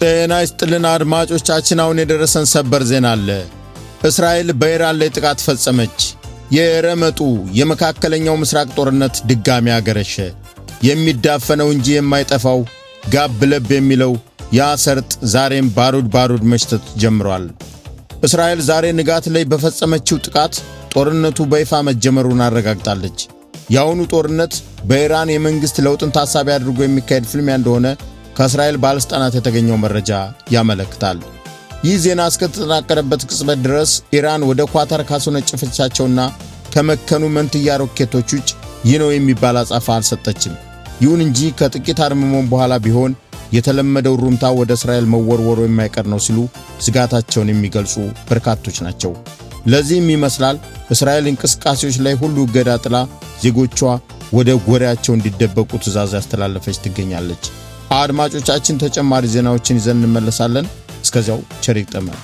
ጤና ይስጥልን አድማጮቻችን፣ አሁን የደረሰን ሰበር ዜና አለ። እስራኤል በኢራን ላይ ጥቃት ፈጸመች። የረመጡ የመካከለኛው ምስራቅ ጦርነት ድጋሚ አገረሸ። የሚዳፈነው እንጂ የማይጠፋው ጋብ ለብ የሚለው ያ ሰርጥ ዛሬም ባሩድ መሽተት ጀምሯል። እስራኤል ዛሬ ንጋት ላይ በፈጸመችው ጥቃት ጦርነቱ በይፋ መጀመሩን አረጋግጣለች። ያውኑ ጦርነት በኢራን የመንግስት ለውጥን ታሳቢ አድርጎ የሚካሄድ ፍልሚያ እንደሆነ ከእስራኤል ባለስልጣናት የተገኘው መረጃ ያመለክታል። ይህ ዜና እስከተጠናቀረበት ቅጽበት ድረስ ኢራን ወደ ኳታር ካስወነጨፈቻቸውና ከመከኑ መንትያ ሮኬቶች ውጭ ይህ ነው የሚባል አጸፋ አልሰጠችም። ይሁን እንጂ ከጥቂት አርምሞን በኋላ ቢሆን የተለመደው ሩምታ ወደ እስራኤል መወርወሩ የማይቀር ነው ሲሉ ስጋታቸውን የሚገልጹ በርካቶች ናቸው። ለዚህም ይመስላል እስራኤል እንቅስቃሴዎች ላይ ሁሉ እገዳ ጥላ ዜጎቿ ወደ ጎሪያቸው እንዲደበቁ ትዕዛዝ ያስተላለፈች ትገኛለች። አድማጮቻችን ተጨማሪ ዜናዎችን ይዘን እንመለሳለን። እስከዚያው ቸር ይግጠመን።